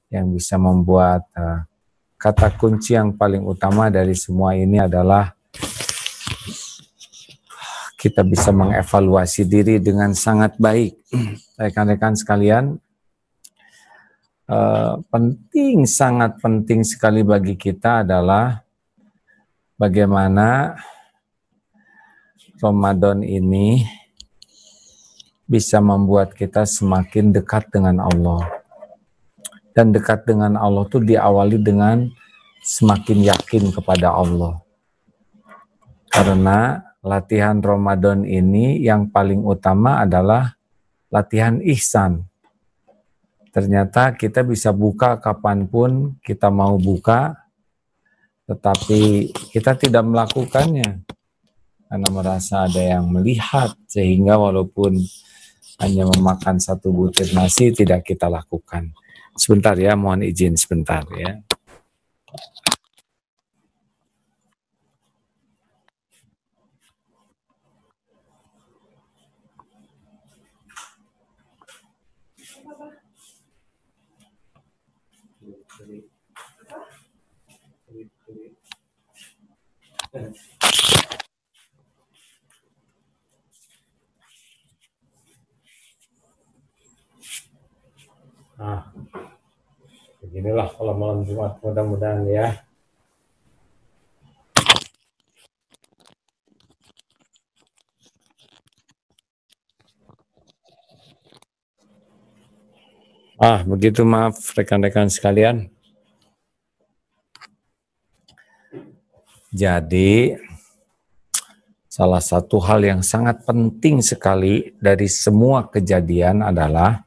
yang bisa membuat kata kunci yang paling utama dari semua ini adalah kita bisa mengevaluasi diri dengan sangat baik. Rekan-rekan sekalian, sangat penting sekali bagi kita adalah bagaimana Ramadan ini bisa membuat kita semakin dekat dengan Allah. Dan dekat dengan Allah itu diawali dengan semakin yakin kepada Allah. Karena latihan Ramadan ini yang paling utama adalah latihan ihsan. Ternyata kita bisa buka kapanpun kita mau buka, tetapi kita tidak melakukannya karena merasa ada yang melihat, sehingga walaupun hanya memakan satu butir nasi tidak kita lakukan. Sebentar ya, mohon izin sebentar ya. Nah, beginilah kalau malam Jumat, mudah-mudahan ya. Begitu, maaf rekan-rekan sekalian. Jadi, salah satu hal yang sangat penting sekali dari semua kejadian adalah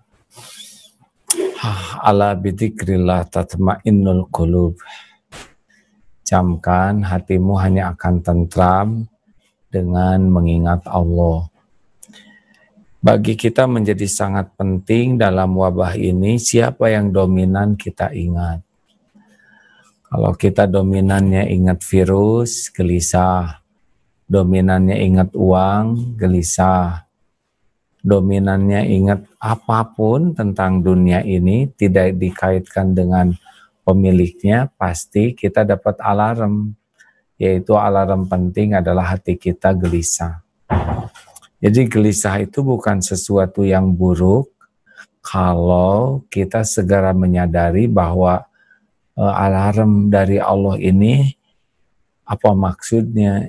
ala bidzikrillah tatmainnul qulub. Camkan hatimu hanya akan tentram dengan mengingat Allah. Bagi kita menjadi sangat penting dalam wabah ini, siapa yang dominan kita ingat. Kalau kita dominannya ingat virus, gelisah. Dominannya ingat uang, gelisah. Dominannya ingat apapun tentang dunia ini, tidak dikaitkan dengan pemiliknya, pasti kita dapat alarm. Yaitu alarm penting adalah hati kita gelisah. Jadi gelisah itu bukan sesuatu yang buruk kalau kita segera menyadari bahwa alarm dari Allah ini apa maksudnya.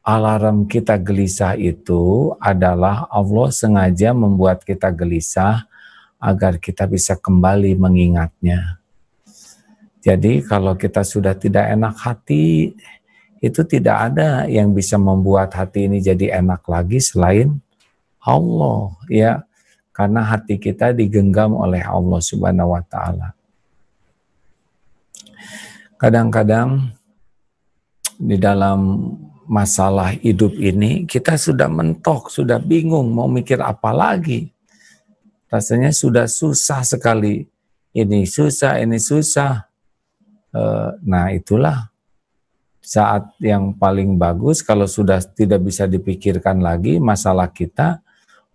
Alarm kita gelisah itu adalah Allah sengaja membuat kita gelisah agar kita bisa kembali mengingatnya. Jadi kalau kita sudah tidak enak hati, itu tidak ada yang bisa membuat hati ini jadi enak lagi selain Allah, ya. Karena hati kita digenggam oleh Allah Subhanahu wa taala. Kadang-kadang di dalam masalah hidup ini kita sudah mentok, sudah bingung mau mikir apa lagi. Rasanya sudah susah sekali. Ini susah, ini susah. Nah, itulah saat yang paling bagus kalau sudah tidak bisa dipikirkan lagi masalah kita,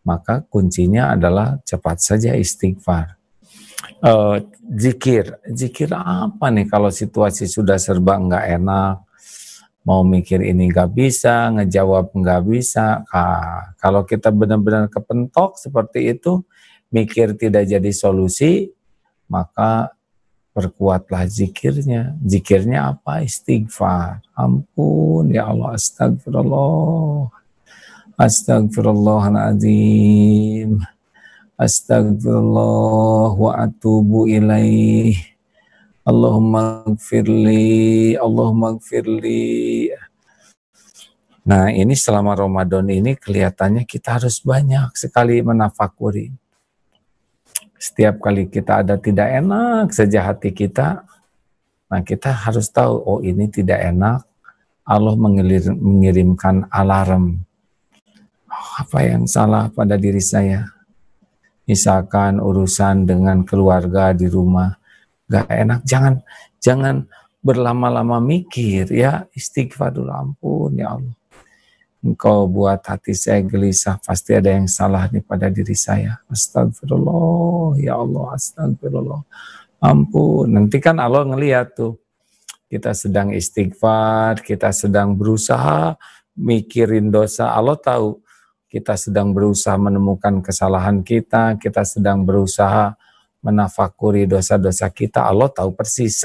maka kuncinya adalah cepat saja istighfar. Zikir apa nih kalau situasi sudah serba nggak enak, mau mikir ini nggak bisa, ngejawab nggak bisa. Kalau kita benar-benar kepentok seperti itu, mikir tidak jadi solusi, maka perkuatlah zikirnya. Zikirnya apa? Istighfar. Ampun ya Allah, astagfirullah. Astagfirullahaladzim. Astagfirullah wa atubu ilaih. Allahumma gfirli. Allahumma gfirli. Nah, ini selama Ramadan ini kelihatannya kita harus banyak sekali menafakuri. Setiap kali kita ada tidak enak saja hati kita, nah kita harus tahu, oh ini tidak enak, Allah mengirimkan alarm. Apa yang salah pada diri saya? Misalkan urusan dengan keluarga di rumah, gak enak, jangan berlama-lama mikir ya, istighfar dulu, ampun ya Allah. Engkau buat hati saya gelisah, pasti ada yang salah nih pada diri saya. Astagfirullah, ya Allah, astagfirullah. Ampun, nanti kan Allah ngelihat tuh, kita sedang istighfar, kita sedang berusaha mikirin dosa, Allah tahu kita sedang berusaha menemukan kesalahan kita sedang berusaha menafakuri dosa-dosa kita, Allah tahu persis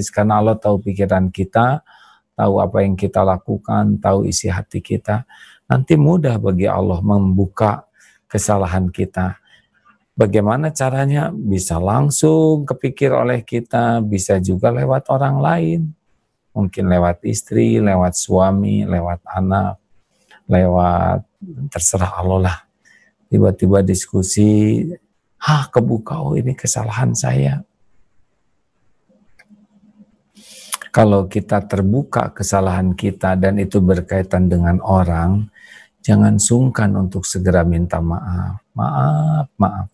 karena Allah tahu pikiran kita, tahu apa yang kita lakukan, tahu isi hati kita. Nanti mudah bagi Allah membuka kesalahan kita. Bagaimana caranya? Bisa langsung kepikir oleh kita, bisa juga lewat orang lain. Mungkin lewat istri, lewat suami, lewat anak, lewat terserah Allah lah. Tiba-tiba diskusi, kebuka, oh ini kesalahan saya. Kalau kita terbuka kesalahan kita dan itu berkaitan dengan orang, jangan sungkan untuk segera minta maaf. Maaf.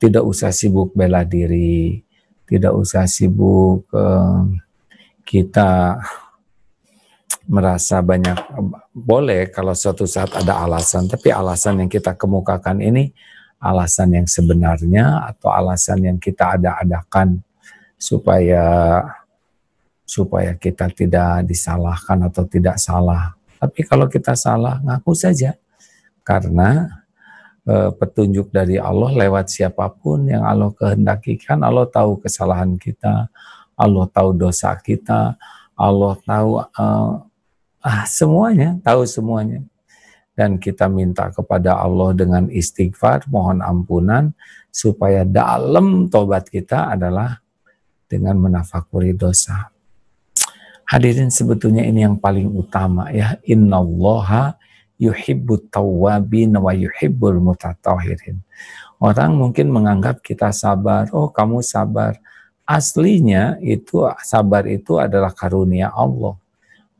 Tidak usah sibuk bela diri, tidak usah sibuk kita merasa banyak. Boleh kalau suatu saat ada alasan, tapi alasan yang kita kemukakan ini alasan yang sebenarnya atau alasan yang kita ada-adakan supaya kita tidak disalahkan atau tidak salah. Tapi kalau kita salah, ngaku saja. Karena petunjuk dari Allah lewat siapapun yang Allah kehendaki, kan Allah tahu kesalahan kita, Allah tahu dosa kita, Allah tahu tahu semuanya. Dan kita minta kepada Allah dengan istighfar, mohon ampunan, supaya dalam tobat kita adalah dengan menafakuri dosa. Hadirin, sebetulnya ini yang paling utama ya. Innallaha yuhibbut tawwabin wa yuhibbul mutatahhirin. Orang mungkin menganggap kita sabar, oh kamu sabar. Aslinya itu sabar itu adalah karunia Allah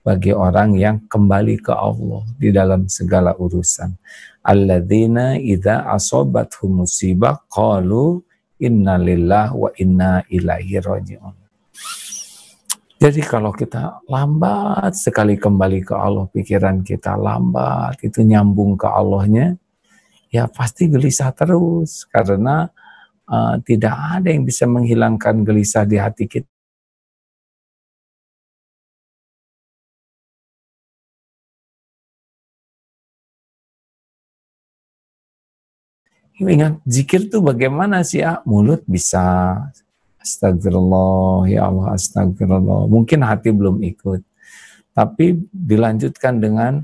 bagi orang yang kembali ke Allah di dalam segala urusan. Alladzina idza asabathum musibah qalu inna lillahi wa inna ilaihi raji'un. Jadi kalau kita lambat sekali kembali ke Allah, pikiran kita lambat, itu nyambung ke Allahnya, ya pasti gelisah terus. Karena tidak ada yang bisa menghilangkan gelisah di hati kita. Ingat, zikir tuh bagaimana sih ya? Mulut bisa astagfirullah, ya Allah astagfirullah. Mungkin hati belum ikut. Tapi dilanjutkan dengan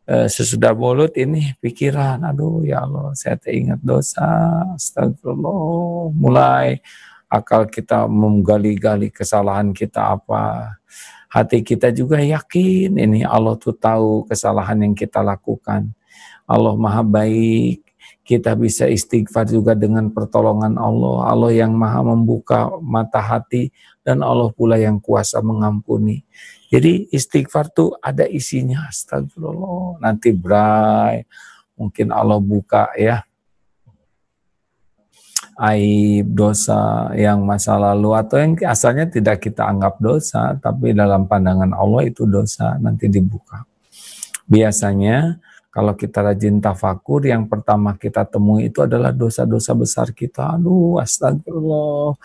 sesudah mulut ini pikiran, aduh ya Allah saya teringat dosa, astagfirullah. Mulai akal kita menggali-gali kesalahan kita apa. Hati kita juga yakin ini Allah tuh tahu kesalahan yang kita lakukan. Allah maha baik. Kita bisa istighfar juga dengan pertolongan Allah. Allah yang maha membuka mata hati dan Allah pula yang kuasa mengampuni. Jadi istighfar tuh ada isinya, astagfirullah. Nanti bray, mungkin Allah buka ya aib dosa yang masa lalu atau yang asalnya tidak kita anggap dosa, tapi dalam pandangan Allah itu dosa, nanti dibuka. Biasanya kalau kita rajin tafakur, yang pertama kita temui itu adalah dosa-dosa besar kita. Aduh, astagfirullah.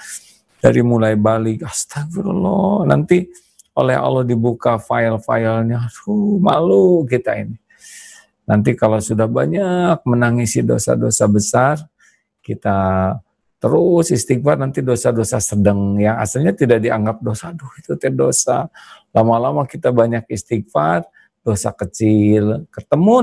Dari mulai balik, astagfirullah. Nanti oleh Allah dibuka file-filenya. Aduh, malu kita ini. Nanti kalau sudah banyak menangisi dosa-dosa besar, kita terus istighfar, nanti dosa-dosa sedang yang asalnya tidak dianggap dosa. Aduh, itu dosa. Lama-lama kita banyak istighfar, dosa kecil, ketemu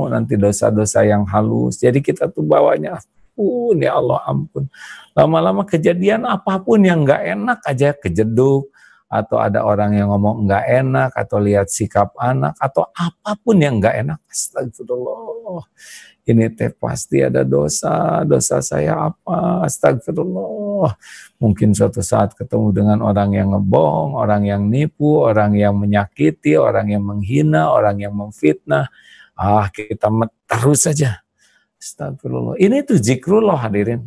nanti dosa-dosa yang halus. Jadi kita tuh bawanya, ampun ya Allah ampun. Lama-lama kejadian apapun yang nggak enak aja kejeduk, atau ada orang yang ngomong nggak enak, atau lihat sikap anak, atau apapun yang nggak enak, astagfirullah. Ini teh pasti ada dosa saya apa, astagfirullah. Mungkin suatu saat ketemu dengan orang yang ngebohong, orang yang nipu, orang yang menyakiti, orang yang menghina, orang yang memfitnah. Kita terus saja. Astagfirullah. Ini tuh zikrullah hadirin.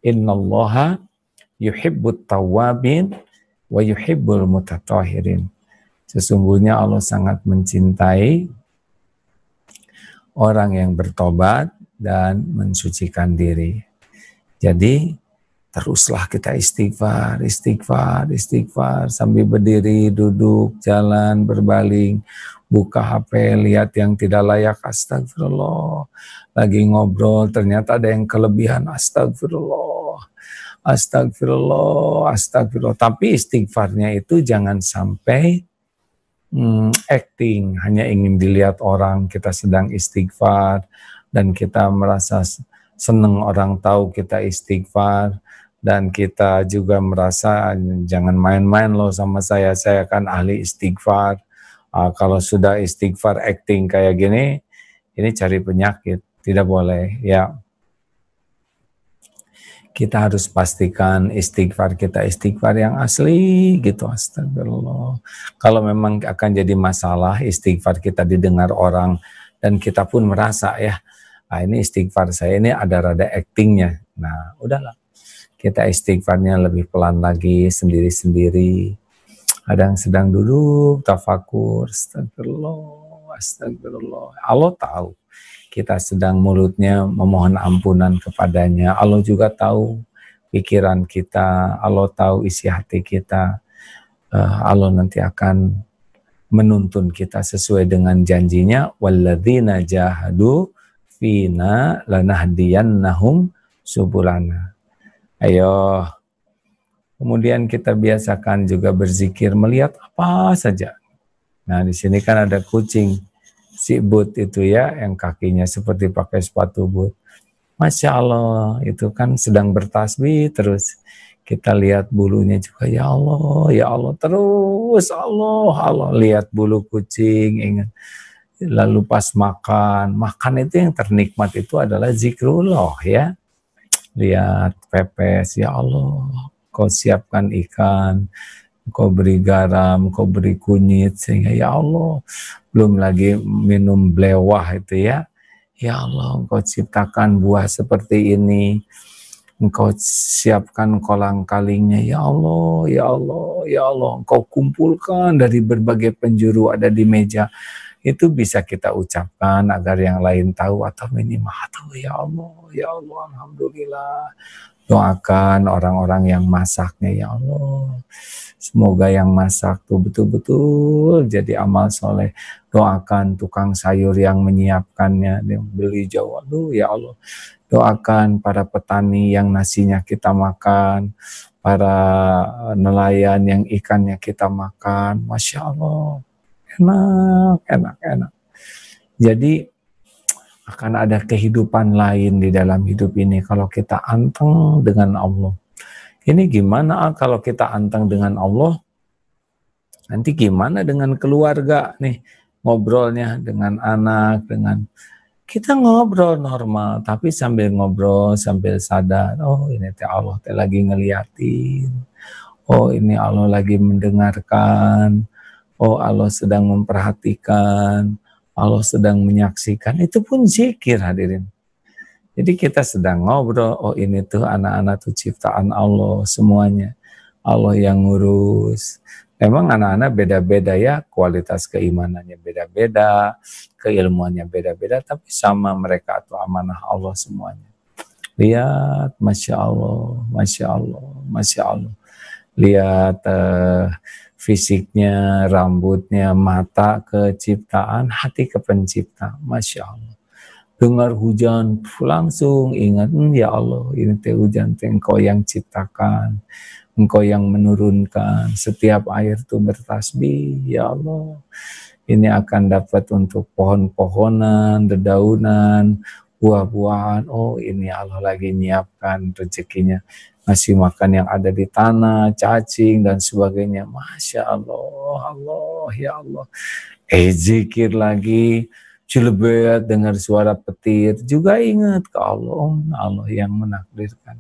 Innallaha yuhibbut tawwabin wa yuhibbul mutatahhirin. Sesungguhnya Allah sangat mencintai orang yang bertobat dan mensucikan diri. Jadi teruslah kita istighfar, istighfar, istighfar, sambil berdiri, duduk, jalan, berbaling, buka HP, lihat yang tidak layak, astagfirullah. Lagi ngobrol, ternyata ada yang kelebihan, astagfirullah, astagfirullah, astagfirullah. Tapi istighfarnya itu jangan sampai acting, hanya ingin dilihat orang kita sedang istighfar, dan kita merasa senang orang tahu kita istighfar, dan kita juga merasa jangan main-main loh sama saya kan ahli istighfar. Kalau sudah istighfar acting kayak gini, ini cari penyakit, tidak boleh ya. Kita harus pastikan istighfar kita istighfar yang asli gitu, astagfirullah. Kalau memang akan jadi masalah istighfar kita didengar orang dan kita pun merasa ya, ini istighfar saya ini ada rada actingnya, nah udahlah, kita istighfarnya lebih pelan lagi, sendiri-sendiri. Ada yang sedang duduk, tafakur, astagfirullah, astagfirullah. Allah tahu kita sedang mulutnya memohon ampunan kepadanya. Allah juga tahu pikiran kita, Allah tahu isi hati kita. Allah nanti akan menuntun kita sesuai dengan janjinya. Walladzina jahadu fina lanahdiyannahum subulana. Ayo, kemudian kita biasakan juga berzikir melihat apa saja. Nah, di sini kan ada kucing, si boot itu ya, yang kakinya seperti pakai sepatu boot. Masya Allah, itu kan sedang bertasbih terus. Kita lihat bulunya juga, ya Allah terus, Allah, lihat bulu kucing, ingat. Lalu pas makan itu yang ternikmat itu adalah zikrullah ya. Lihat pepes, ya Allah, kau siapkan ikan, kau beri garam, kau beri kunyit, sehingga ya Allah, belum lagi minum blewah itu ya. Ya Allah, engkau ciptakan buah seperti ini, engkau siapkan kolang-kalingnya, ya Allah, ya Allah, ya Allah, engkau kumpulkan dari berbagai penjuru ada di meja. Itu bisa kita ucapkan agar yang lain tahu atau minimal tahu, ya Allah, alhamdulillah. Doakan orang-orang yang masaknya, ya Allah, semoga yang masak tuh betul-betul jadi amal soleh. Doakan tukang sayur yang menyiapkannya, yang beli jauh, aduh ya Allah. Doakan para petani yang nasinya kita makan, para nelayan yang ikannya kita makan, Masya Allah. Enak. Jadi akan ada kehidupan lain di dalam hidup ini kalau kita anteng dengan Allah. Ini gimana kalau kita anteng dengan Allah? Nanti gimana dengan keluarga nih? Ngobrolnya dengan anak, kita ngobrol normal, tapi sambil ngobrol, sambil sadar, oh ini Allah lagi ngeliatin. Oh ini Allah lagi mendengarkan. Oh Allah sedang memperhatikan, Allah sedang menyaksikan, itu pun zikir hadirin. Jadi kita sedang ngobrol, oh ini tuh anak-anak tuh ciptaan Allah semuanya, Allah yang ngurus. Memang anak-anak beda-beda ya, kualitas keimanannya beda-beda, keilmuannya beda-beda, tapi sama mereka tuh amanah Allah semuanya. Lihat, Masya Allah, Masya Allah, Masya Allah. Lihat fisiknya, rambutnya, mata ke ciptaan, hati ke pencipta, Masya Allah. Dengar hujan, langsung ingat, ya Allah, ini teh hujan teh Engkau yang ciptakan, Engkau yang menurunkan, setiap air itu bertasbih, ya Allah. Ini akan dapat untuk pohon-pohonan, dedaunan, buah-buahan, oh ini Allah lagi nyiapkan rezekinya, ngasih makan yang ada di tanah, cacing dan sebagainya. Masya Allah, Allah, ya Allah. Zikir lagi, cilebet dengar suara petir, juga ingat ke Allah, Allah yang menakdirkan.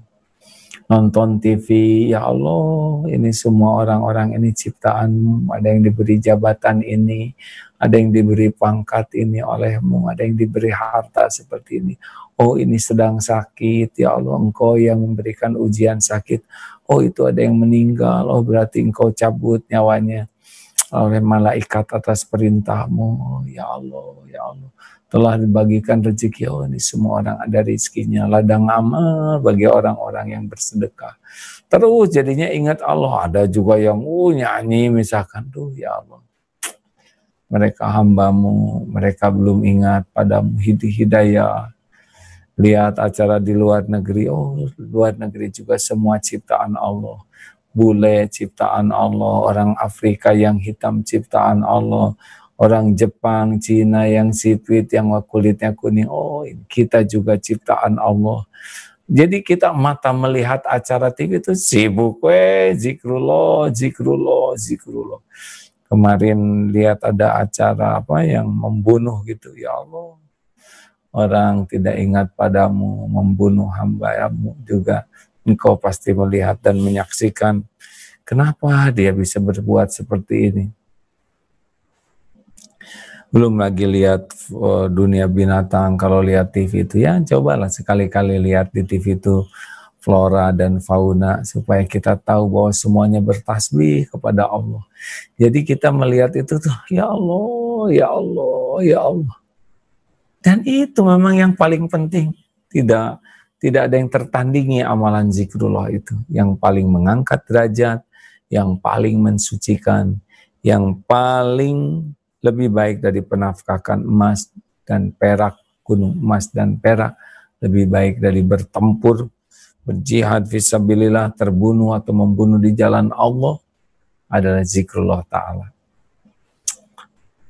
Nonton TV, ya Allah, ini semua orang-orang ini ciptaanmu, ada yang diberi jabatan ini, ada yang diberi pangkat ini olehmu, ada yang diberi harta seperti ini. Oh ini sedang sakit, ya Allah Engkau yang memberikan ujian sakit. Oh itu ada yang meninggal, oh berarti Engkau cabut nyawanya. oleh malaikat atas perintah-Mu, ya Allah, ya Allah. Telah dibagikan rezeki, oh ini semua orang ada rezekinya, ladang amal bagi orang-orang yang bersedekah. Terus jadinya ingat Allah. Ada juga yang nyanyi misalkan, tuh ya Allah, mereka hamba-Mu, mereka belum ingat padamu, hidayah. Lihat acara di luar negeri, oh luar negeri juga semua ciptaan Allah. Bule ciptaan Allah, orang Afrika yang hitam ciptaan Allah, orang Jepang, Cina yang sipit, yang kulitnya kuning, oh kita juga ciptaan Allah. Jadi kita mata melihat acara TV itu sibuk, zikrullah, zikrullah, zikrullah. Kemarin lihat ada acara apa yang membunuh gitu, ya Allah. Orang tidak ingat padamu, membunuh hamba-Mu juga. Engkau pasti melihat dan menyaksikan. Kenapa dia bisa berbuat seperti ini? Belum lagi lihat dunia binatang. Kalau lihat TV itu, ya cobalah sekali-kali lihat di TV itu flora dan fauna, supaya kita tahu bahwa semuanya bertasbih kepada Allah. Jadi kita melihat itu tuh, ya Allah, ya Allah, ya Allah. Dan itu memang yang paling penting. Tidak ada yang tertandingi amalan zikrullah itu. Yang paling mengangkat derajat, yang paling mensucikan, yang paling lebih baik dari penafkahkan emas dan perak, gunung emas dan perak, lebih baik dari bertempur, berjihad fisabilillah, terbunuh atau membunuh di jalan Allah, adalah zikrullah ta'ala.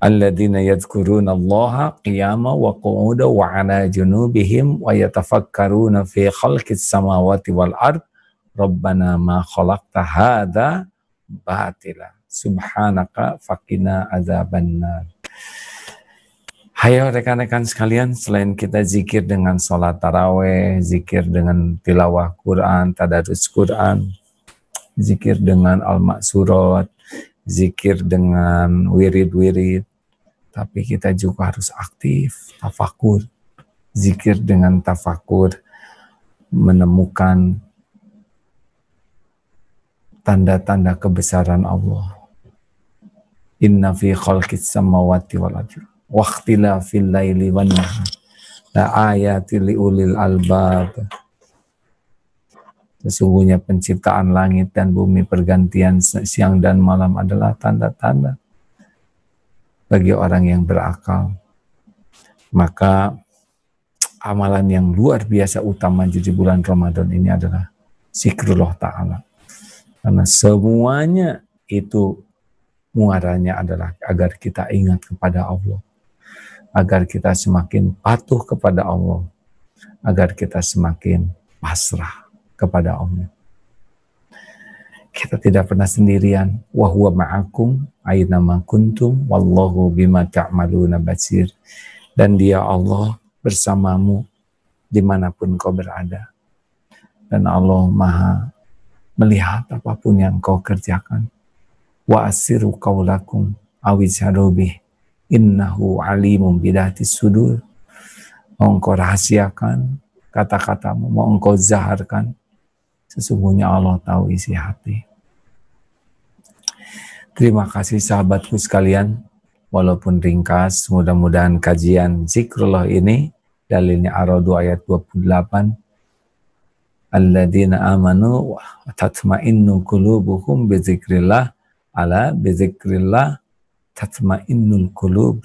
Alladzina yadhkuruna Allaha qiyama wa qu'uda wa 'ala junubihim wa yatafakkaruna fi khalqis samawati wal ard rabbana ma khalaqta hadza batila subhanaka faqina adzabannar. Hayo rekan-rekan sekalian, selain kita zikir dengan sholat taraweh, zikir dengan tilawah Quran, tadarus Quran, zikir dengan al-maksurat, zikir dengan wirid-wirid, tapi kita juga harus aktif tafakur. Zikir dengan tafakur, menemukan tanda-tanda kebesaran Allah. Inna fi khalqis samawati wal ardi wa ikhtilafil laili wan nahar la ayatil liulil albab. Sesungguhnya penciptaan langit dan bumi, pergantian siang dan malam adalah tanda-tanda bagi orang yang berakal. Maka amalan yang luar biasa utama di bulan Ramadan ini adalah zikrullah ta'ala. Karena semuanya itu muaranya adalah agar kita ingat kepada Allah, agar kita semakin patuh kepada Allah, agar kita semakin pasrah kepada Allah. Kita tidak pernah sendirian. Wa huwa ma'akum aina ma kuntum wallahu bima ta'maluna basir. Dan Dia Allah bersamamu dimanapun kau berada. Dan Allah Maha melihat apapun yang kau kerjakan. Wa asiru qaulakum awizharu bih innahu alimun bidatis sudur. Mau engkau rahasiakan kata-katamu, mau engkau zaharkan, sesungguhnya Allah tahu isi hati. Terima kasih sahabatku sekalian. Walaupun ringkas, mudah-mudahan kajian zikrullah ini, dalilnya Ar-Ra'd ayat 28. Alladzina amanu wa tatma'innu qulubuhum bizikrillah, ala bizikrillah tatma'innul qulub.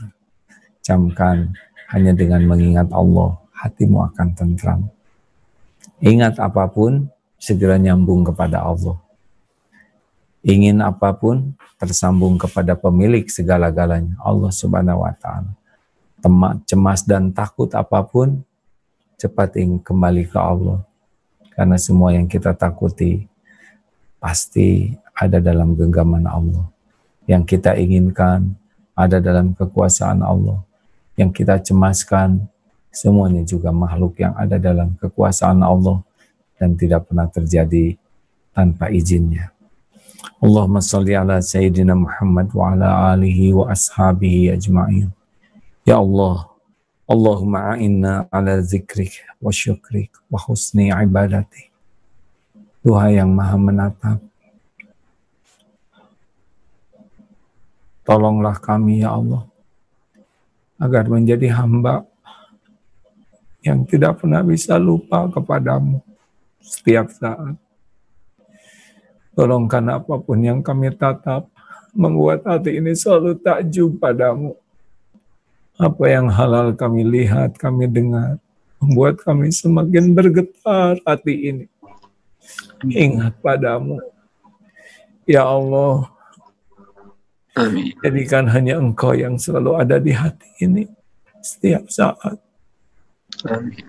Camkan, hanya dengan mengingat Allah, hatimu akan tentram. Ingat apapun, segera nyambung kepada Allah. Ingin apapun, tersambung kepada pemilik segala-galanya, Allah Subhanahu wa ta'ala. Cemas dan takut apapun, cepat kembali ke Allah. Karena semua yang kita takuti pasti ada dalam genggaman Allah. Yang kita inginkan ada dalam kekuasaan Allah. Yang kita cemaskan, semuanya juga makhluk yang ada dalam kekuasaan Allah dan tidak pernah terjadi tanpa izinnya. Allahumma salli ala Sayyidina Muhammad wa ala alihi wa ashabihi ajma'in. Ya Allah, Allahumma a'inna ala zikrik wa syukrik wa husni ibadatik. Tuhan yang maha menatap, Tolonglah kami ya Allah, agar menjadi hamba yang tidak pernah bisa lupa kepadamu setiap saat. Tolongkan apapun yang kami tatap, membuat hati ini selalu takjub padamu. Apa yang halal kami lihat, kami dengar, membuat kami semakin bergetar hati ini. Ingat padamu. Ya Allah, Amin. jadikan hanya Engkau yang selalu ada di hati ini setiap saat. Amin.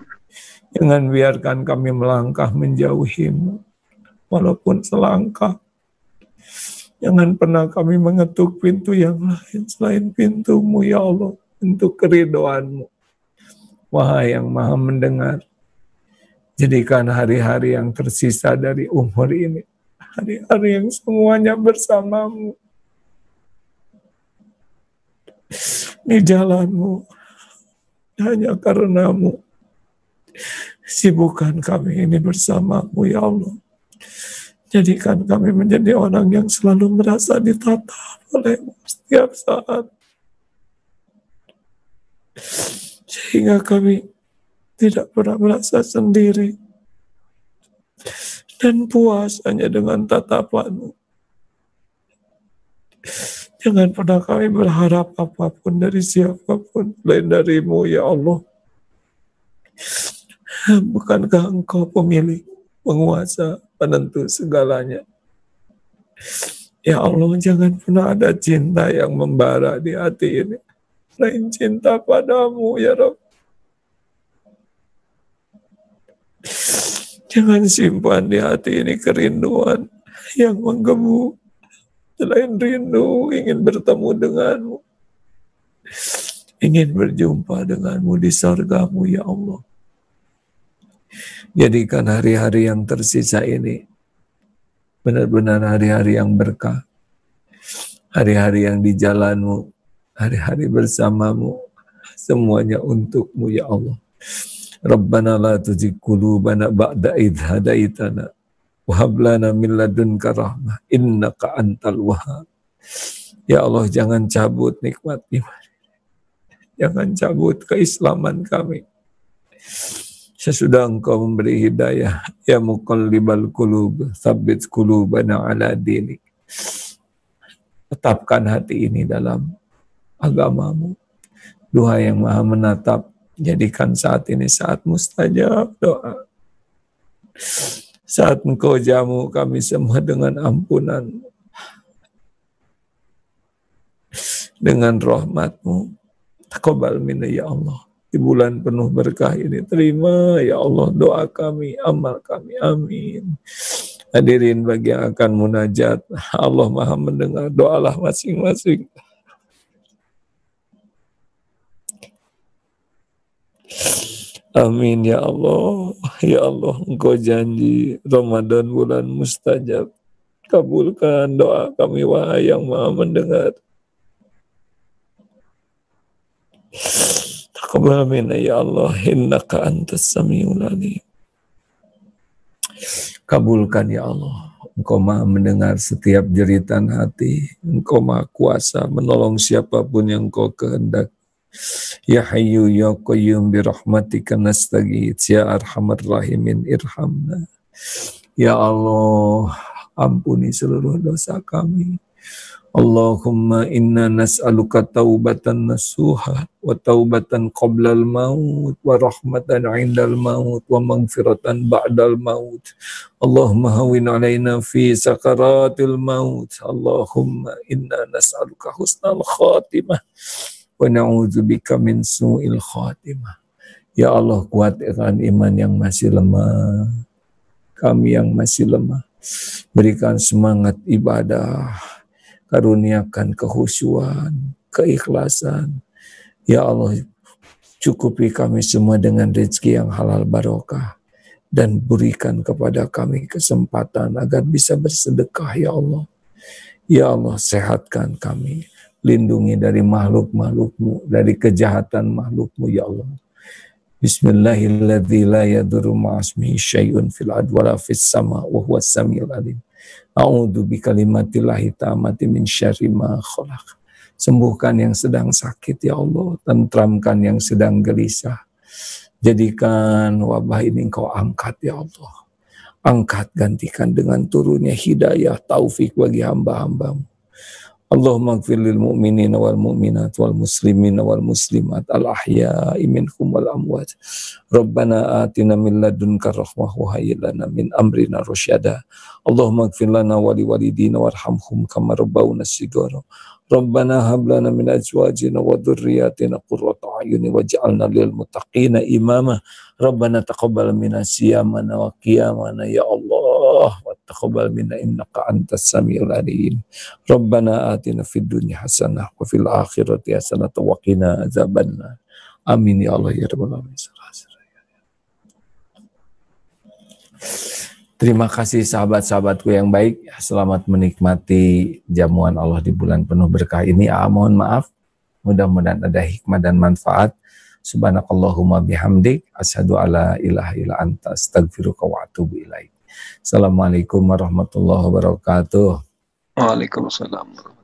Jangan biarkan kami melangkah menjauhimu, walaupun selangkah. Jangan pernah kami mengetuk pintu yang lain selain pintu-Mu ya Allah, untuk keridhaan-Mu. Wahai yang Maha mendengar, jadikan hari-hari yang tersisa dari umur ini hari-hari yang semuanya bersama-Mu di jalan-Mu, hanya karena-Mu. Sibukkan kami ini bersama-Mu ya Allah. Jadikan kami menjadi orang yang selalu merasa ditatap oleh-Mu setiap saat, sehingga kami tidak pernah merasa sendiri dan puas hanya dengan tatapan-Mu. Jangan pernah kami berharap apapun dari siapapun selain dari-Mu ya Allah. Bukankah Engkau pemilik, penguasa, penentu segalanya? Ya Allah, jangan pernah ada cinta yang membara di hati ini selain cinta padamu ya Rabb. Jangan simpan di hati ini kerinduan yang menggemu selain rindu ingin bertemu denganmu, ingin berjumpa denganmu di surga-Mu ya Allah. Jadikan hari-hari yang tersisa ini benar-benar hari-hari yang berkah, hari-hari yang di jalan-Mu, hari-hari bersama-Mu, semuanya untuk-Mu ya Allah. Rabbana la tuzigh qulubana ba'da idh hadaitana wa hab lana min ladunka rahmah innaka antal wahhab. Ya Allah, jangan cabut nikmat iman, jangan cabut keislaman kami sesudah Engkau memberi hidayah. Ya muqallibal qulub tsabbit qulubana ala dinik. Tetapkan hati ini dalam agama-Mu. Duha yang Maha menatap, jadikan saat ini saat mustajab doa, saat Engkau jamu kami semua dengan ampunan-Mu, dengan rahmat-Mu. Taqabbal minna ya Allah. Di bulan penuh berkah ini, terima ya Allah doa kami, amal kami, amin. Hadirin bagi yang akan munajat, Allah Maha mendengar, doalah masing-masing. Amin ya Allah. Ya Allah, Engkau janji Ramadan bulan mustajab. Kabulkan doa kami wahai yang Maha mendengar. Taqabbal minna ya Allah, innaka antas samiul alim. Kabulkan ya Allah, Engkau Maha mendengar setiap jeritan hati. Engkau Maha kuasa menolong siapapun yang Engkau kehendaki. Ya Hayyu ya Qayyum bi rahmatika nastaghits ya arhamar rahimin irhamna. Ya Allah, ampuni seluruh dosa kami. Allahumma inna nas'aluka taubatan nasuha wa taubatan qablal maut wa rahmatan 'indal maut wa maghfiratan ba'dal maut. Allahumma hawwin 'alaina fi sakaratil maut. Allahumma inna nas'aluka husnal khatimah wa na'udzubika min su'il khatimah. Ya Allah, kuatkan iman yang masih lemah, kami yang masih lemah. Berikan semangat ibadah, karuniakan kehusyuan, keikhlasan. Ya Allah, cukupi kami semua dengan rezeki yang halal barokah, dan berikan kepada kami kesempatan agar bisa bersedekah ya Allah. Ya Allah, sehatkan kami, lindungi dari makhluk-makhluk-Mu, dari kejahatan makhluk-Mu ya Allah. Bismillahirrahmanirrahim. La yadurru ma'asmihi syai'un fil ardi wala fis sama wa huwas samiul alim. A'udzu bikalimatillahi tammati min syarri ma khalaq. Sembuhkan yang sedang sakit ya Allah, tentramkan yang sedang gelisah. Jadikan wabah ini Engkau angkat ya Allah. Angkat, gantikan dengan turunnya hidayah, taufik bagi hamba-hambamu. Allahumma gfir lil mu'minina wal mu'minat wal muslimina wal muslimat al ahya'i minhum wal amwat. Rabbana atina min ladunka rahmah wa hayyi lana min amrina rasyada. Allahumma gfir lana wa li walidina warhamhum kama rabbawna shighara. Rabbana hab lana min azwajina wa dhurriyyatina qurrata a'yuni waj'alna lil muttaqina imama. Rabbana taqabbal minna siyamana wa qiyamana ya Allah wa taqabbal minna innaka antas samiul alim. Rabbana atina fid dunya hasanah wa fil akhirati hasanah wa qina azabannar. Amin ya Allah ya rabbal alamin. Terima kasih sahabat-sahabatku yang baik. Selamat menikmati jamuan Allah di bulan penuh berkah ini. Mohon maaf. Mudah-mudahan ada hikmah dan manfaat. Subhanakallahumma bihamdik. Asyhadu alla ilaha illa anta astaghfiruka wa atubu ilaik. Assalamualaikum warahmatullahi wabarakatuh. Waalaikumsalam.